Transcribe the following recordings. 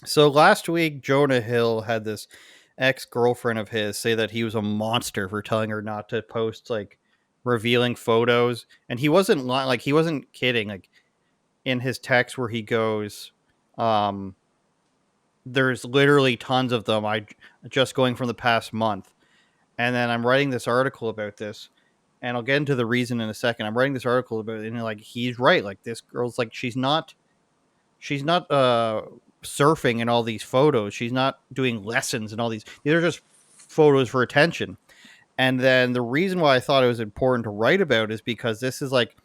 So last week, Jonah Hill had this ex-girlfriend of his say that he was a monster for telling her not to post like revealing photos, and he wasn't like he wasn't kidding. Like in his text where he goes, um, "There's literally tons of them. I just going from the past month." And then I'm writing this article about this, and I'll get into the reason in a second. I'm writing this article about it, and like he's right. Like this girl's like she's not surfing in all these photos. She's not doing lessons and all these are just photos for attention. And then the reason why I thought it was important to write about is because this is like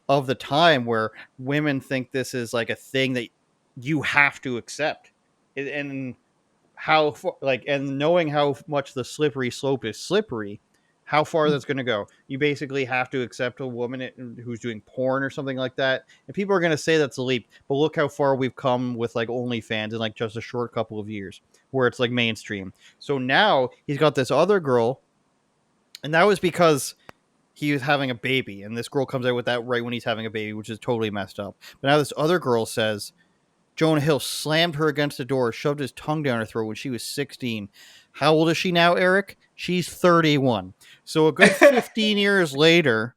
of the time where women think this is like a thing that you have to accept. And like and knowing how much the slippery slope is slippery, how far that's going to go. You basically have to accept a woman who's doing porn or something like that, and people are going to say that's a leap. But look how far we've come with like OnlyFans in like just a short couple of years, where it's like mainstream. So now he's got this other girl, and that was because he was having a baby, and this girl comes out with that right when he's having a baby, which is totally messed up. But now this other girl says Jonah Hill slammed her against the door, shoved his tongue down her throat when she was 16. How old is she now, Eric? She's 31. So a good 15 years later,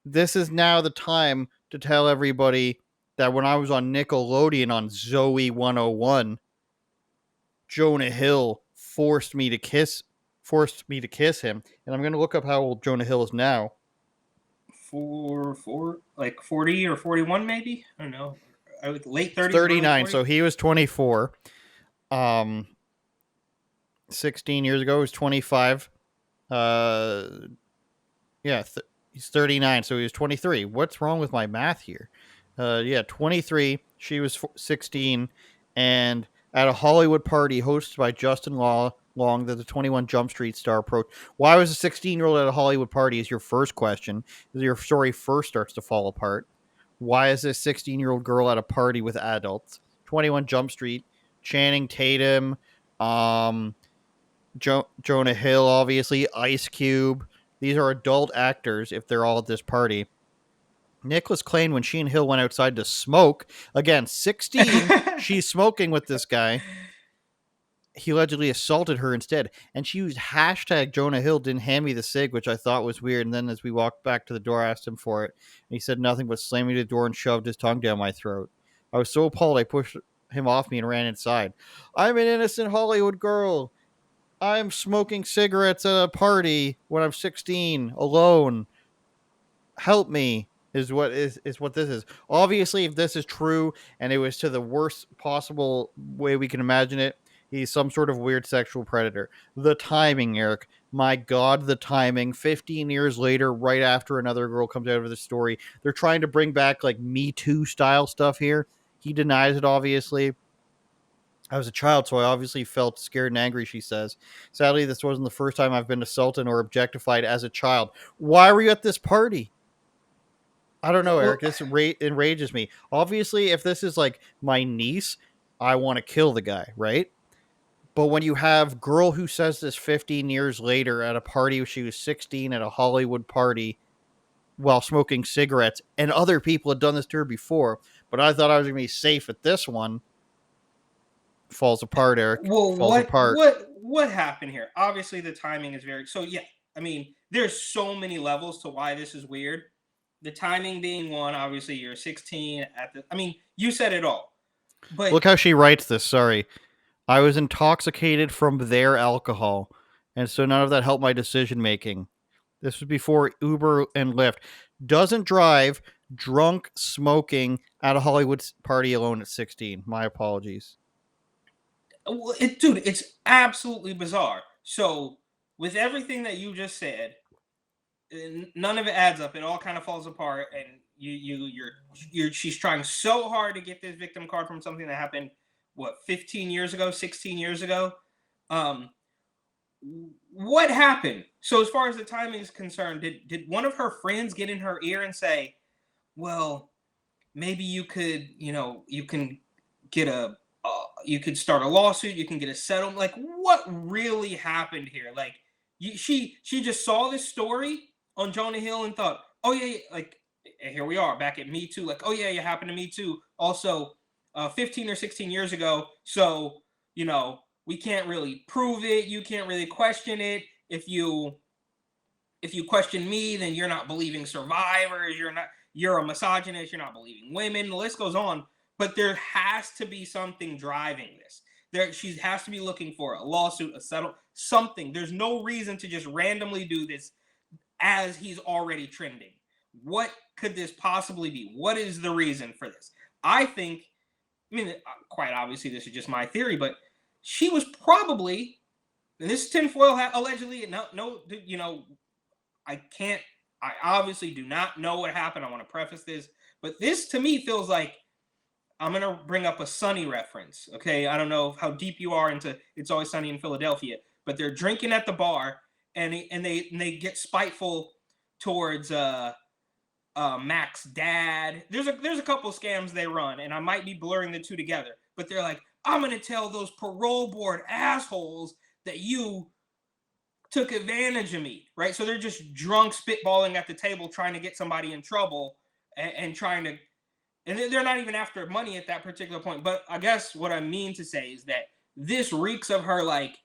this is now the time to tell everybody that when I was on Nickelodeon on Zoey 101, Jonah Hill forced me to kiss him. And I'm going to look up how old Jonah Hill is now. Like 40 or 41, maybe. I don't know. Late He's 30s, early 39, 40s. so he was 24. Um 16 years ago, he was 25. Uh, yeah, he's 39, so he was 23. What's wrong with my math here? Yeah, 23. She was 16, and at a Hollywood party hosted by Justin Long, that the 21 Jump Street star approached. Why was a 16-year-old at a Hollywood party? Is your first question. Your story first starts to fall apart. Why is this 16-year-old girl at a party with adults? 21 Jump Street, Channing Tatum, um, Jonah Hill, obviously, Ice Cube. These are adult actors if they're all at this party. Nicholas claimed when she and Hill went outside to smoke, again, 16, she's smoking with this guy. He allegedly assaulted her instead. And she used hashtag Jonah Hill didn't hand me the cig, which I thought was weird. And then as we walked back to the door, I asked him for it. And he said nothing but slamming the door and shoved his tongue down my throat. I was so appalled I pushed him off me and ran inside. I'm an innocent Hollywood girl. I'm smoking cigarettes at a party when I'm 16 alone. Help me is what this is. Obviously, if this is true and it was to the worst possible way we can imagine it, he's some sort of weird sexual predator. The timing, Eric. My God, the timing. 15 years later, right after another girl comes out of the story, they're trying to bring back like Me Too style stuff here. He denies it, obviously. I was a child, so I obviously felt scared and angry, she says. Sadly, this wasn't the first time I've been assaulted or objectified as a child. Why were you at this party? I don't know, Well, Eric. This enrages me. Obviously, if this is like my niece, I want to kill the guy, right? But when you have girl who says this 15 years later at a party when she was 16 at a Hollywood party while smoking cigarettes, and other people had done this to her before, but I thought I was going to be safe at this one, falls apart, Eric. well, Falls what apart. what what happened here? Obviously, the timing is very. So yeah, I mean, there's so many levels to why this is weird. The timing being one. Obviously, you're 16 at the. I mean, you said it all. But Look how she writes this. Sorry. I was intoxicated from their alcohol, and so none of that helped my decision making. This was before Uber and Lyft. Doesn't drive, drunk, smoking at a Hollywood party alone at 16. My apologies. dude, it's absolutely bizarre. So with everything that you just said, none of it adds up. It all kind of falls apart, and she's trying so hard to get this victim card from something that happened what 15 years ago, 16 years ago. Um, what happened? So as far as the timing is concerned, did one of her friends get in her ear and say, "Well, maybe you could, you can get you could start a lawsuit, you can get a settlement." Like, what really happened here? Like, she just saw this story on Jonah Hill and thought, "Oh yeah, yeah," like here we are back at Me Too. Like, "Oh yeah, it happened to me too." Also, 15 or 16 years ago. So, we can't really prove it. You can't really question it. If you question me, then you're not believing survivors. You're a misogynist. You're not believing women. The list goes on. But there has to be something driving this. She has to be looking for a lawsuit, a settle, something. There's no reason to just randomly do this as he's already trending. What could this possibly be? What is the reason for this? I mean, quite obviously, this is just my theory, but she was probably, and this is tinfoil hat, allegedly, I obviously do not know what happened. I want to preface this, but this to me feels like, I'm going to bring up a Sunny reference, okay? I don't know how deep you are into It's Always Sunny in Philadelphia, but they're drinking at the bar, and they get spiteful towards Mac's dad. There's a couple scams they run, and I might be blurring the two together, but they're like, I'm going to tell those parole board assholes that you took advantage of me, right? So they're just drunk, spitballing at the table, trying to get somebody in trouble, and trying to, and they're not even after money at that particular point. But I guess what I mean to say is that this reeks of her, like,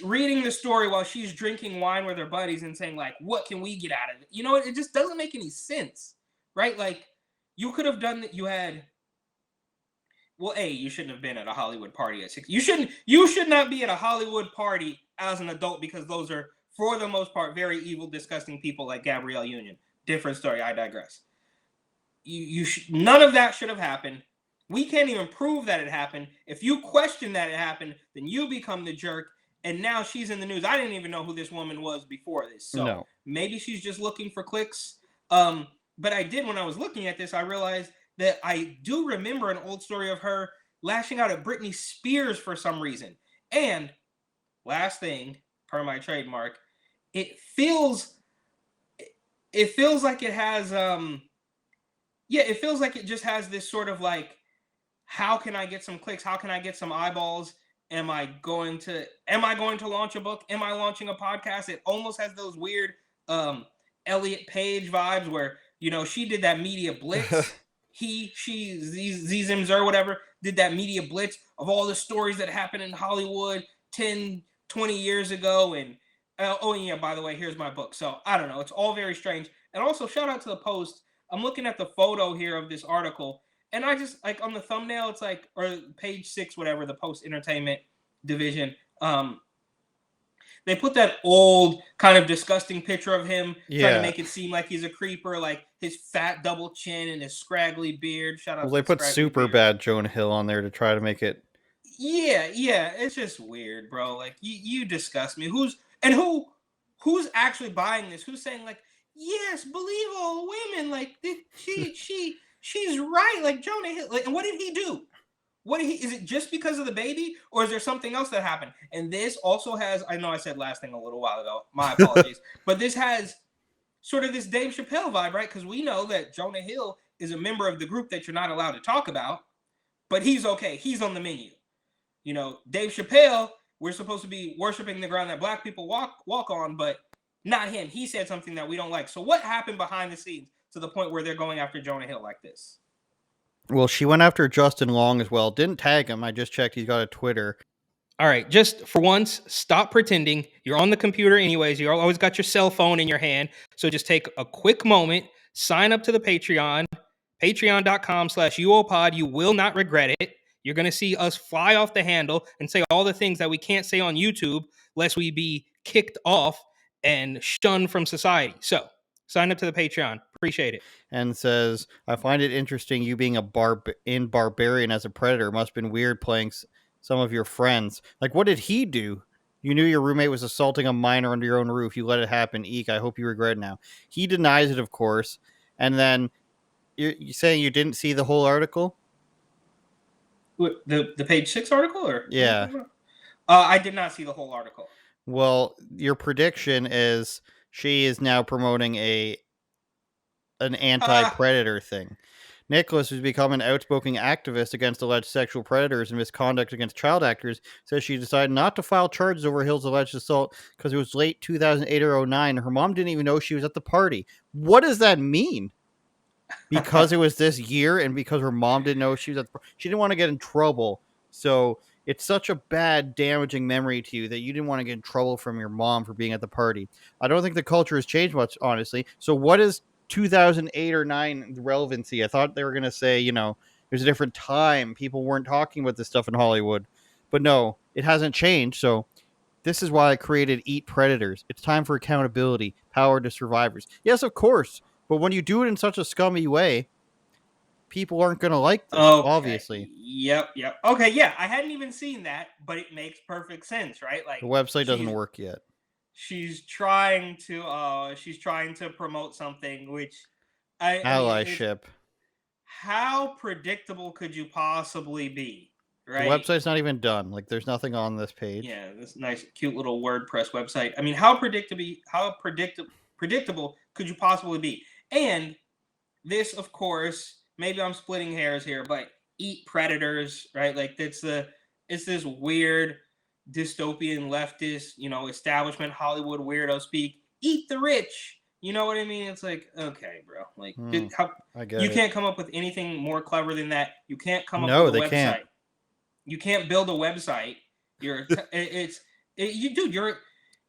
reading the story while she's drinking wine with her buddies and saying, like, what can we get out of it? It just doesn't make any sense, right? Like, you could have done that. You had, well, you shouldn't have been at a Hollywood party at 6. You should not be at a Hollywood party as an adult, because those are, for the most part, very evil, disgusting people like Gabrielle Union. Different story. I digress. None of that should have happened. We can't even prove that it happened. If you question that it happened, then you become the jerk. And now she's in the news. I didn't even know who this woman was before this. So Maybe she's just looking for clicks. But I did, when I was looking at this, I realized that I do remember an old story of her lashing out at Britney Spears for some reason. And last thing, per my trademark, it feels like it has, it feels like it just has this sort of like, how can I get some clicks? How can I get some eyeballs? Am I going to launch a book? Am I launching a podcast? It almost has those weird Elliot Page vibes where, she did that media blitz. She, Zimz or whatever, did that media blitz of all the stories that happened in Hollywood 10, 20 years ago. And, by the way, here's my book. So, I don't know. It's all very strange. And also, shout out to the Post. I'm looking at the photo here of this article. And I just, like, on the thumbnail, it's like, or page 6, whatever, the Post Entertainment division. They put that old, kind of disgusting picture of him, trying to make it seem like he's a creeper, like his fat double chin and his scraggly beard. Shout out. Well, they put super bad Jonah Hill on there to try to make it. Yeah, it's just weird, bro. Like, you disgust me. Who's actually buying this? Who's saying, like, yes, believe all women, like, she's right, like Jonah Hill. Like, and what did he do? Is it just because of the baby, or is there something else that happened? And this also has, I know I said last thing a little while ago, my apologies, but this has sort of this Dave Chappelle vibe, right? Because we know that Jonah Hill is a member of the group that you're not allowed to talk about, but he's okay. He's on the menu. Dave Chappelle, we're supposed to be worshiping the ground that black people walk on, but not him. He said something that we don't like. So what happened behind the scenes to the point where they're going after Jonah Hill like this? Well, she went after Justin Long as well. Didn't tag him. I just checked. He's got a Twitter. All right, just for once, stop pretending. You're on the computer anyways. You always got your cell phone in your hand. So just take a quick moment, sign up to the Patreon, patreon.com/uopod. You will not regret it. You're going to see us fly off the handle and say all the things that we can't say on YouTube, lest we be kicked off and shunned from society. So sign up to the Patreon. Appreciate it. And says, I find it interesting you being a barbarian as a predator. Must have been weird playing some of your friends. Like, what did he do? You knew your roommate was assaulting a minor under your own roof. You let it happen. Eek, I hope you regret it now. He denies it, of course. And then you're saying you didn't see the whole article? What, the page 6 article? Or yeah. I did not see the whole article. Well, your prediction is she is now promoting an anti-predator thing. Nicholas, who's become an outspoken activist against alleged sexual predators and misconduct against child actors, says she decided not to file charges over Hill's alleged assault because it was late 2008 or 09. Her mom didn't even know she was at the party. What does that mean? because it was this year and because her mom didn't know she was at she didn't want to get in trouble. So it's such a bad, damaging memory to you that you didn't want to get in trouble from your mom for being at the party. I don't think the culture has changed much, honestly. So what is 2008 or 9 relevancy? I thought they were going to say, there's a different time. People weren't talking about this stuff in Hollywood. But no, it hasn't changed. So this is why I created Eat Predators. It's time for accountability, power to survivors. Yes, of course. But when you do it in such a scummy way, people aren't going to like this, Okay. obviously. Yep. Yep. Okay. Yeah, I hadn't even seen that, but it makes perfect sense, right? The Like website doesn't she's work yet. she's trying to promote something, which I mean, it's Allyship. how predictable could you possibly be, The right? website's not even done. Like, there's nothing on this page. Yeah, this nice, cute little WordPress website. I mean, how predictable could you possibly be? And this, of course, maybe I'm splitting hairs here, but Eat Predators, right? Like it's this weird dystopian leftist, establishment Hollywood weirdo speak. Eat the rich. You know what I mean? It's like, okay, bro. Like, I get you it. can't come up with anything more clever than that. You can't come up with No, a they can't. website. You can't build a website. Dude.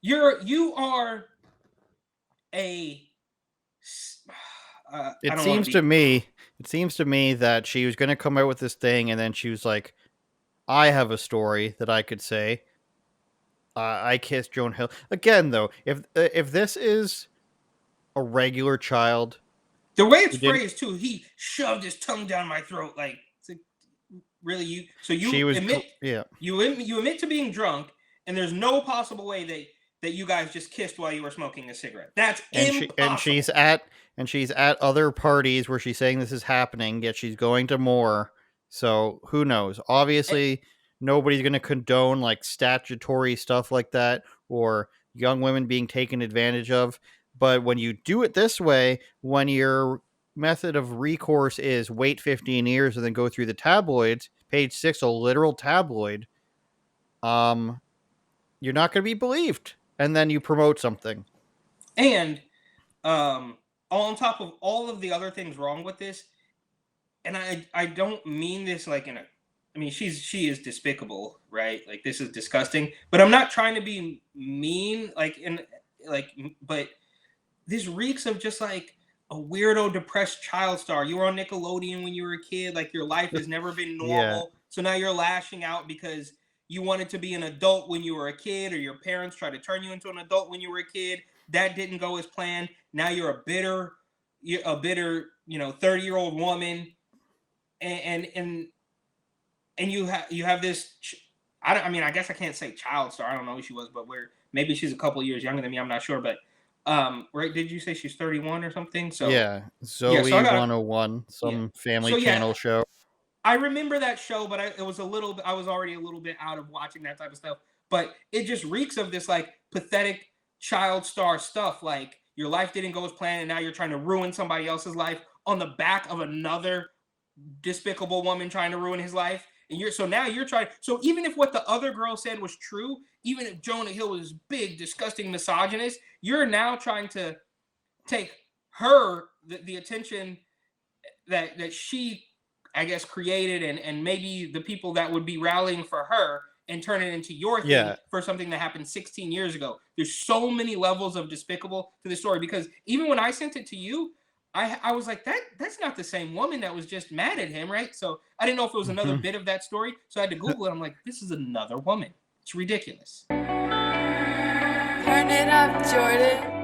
You are a. I It don't want seems to to be. me, it seems to me that she was going to come out with this thing, and then she was like, "I have a story that I could say. I kissed Jonah Hill again." Though, if this is a regular child The way it's who didn't, phrased too, he shoved his tongue down my throat. Like, it's like really you. So she was, yeah, you admit to being drunk, and there's no possible way that you guys just kissed while you were smoking a cigarette. That's and impossible. she's at other parties where she's saying this is happening, yet she's going to more. So who knows? Eh, Obviously, nobody's going to condone like statutory stuff like that or young women being taken advantage of. But when you do it this way, when your method of recourse is wait 15 years and then go through the tabloids, page 6, a literal tabloid, um, you're not going to be believed. And then you promote something. And on top of all of the other things wrong with this, and I don't mean this like in a, I mean she is despicable, right? Like this is disgusting, but I'm not trying to be mean, but this reeks of just like a weirdo depressed child star. You were on Nickelodeon when you were a kid, like your life has never been Yeah. normal, so now you're lashing out because you wanted to be an adult when you were a kid, or your parents tried to turn you into an adult when you were a kid. That didn't go as planned. Now you're a bitter 30-year-old woman, and you have this. I mean, I guess I can't say child star. I don't know who she was, but maybe she's a couple years younger than me. I'm not sure, but right? Did you say she's 31 or something? So Yeah, yeah, so I Zoey got 101, yeah. some family So yeah, channel show. I remember that show, but it was a little bit. I was already a little bit out of watching that type of stuff. But it just reeks of this like pathetic child star stuff. Like your life didn't go as planned, and now you're trying to ruin somebody else's life on the back of another despicable woman trying to ruin his life. And now you're trying. So even if what the other girl said was true, even if Jonah Hill was big, disgusting misogynist, you're now trying to take her the attention that she, I guess, created, and maybe the people that would be rallying for her, and turn it into your thing Yeah. for something that happened 16 years ago. There's so many levels of despicable to the story, because even when I sent it to you, I was like, that's not the same woman that was just mad at him, right? So I didn't know if it was another bit of that story. So I had to Google it. I'm like, this is another woman. It's ridiculous. Turn it up, Jordan.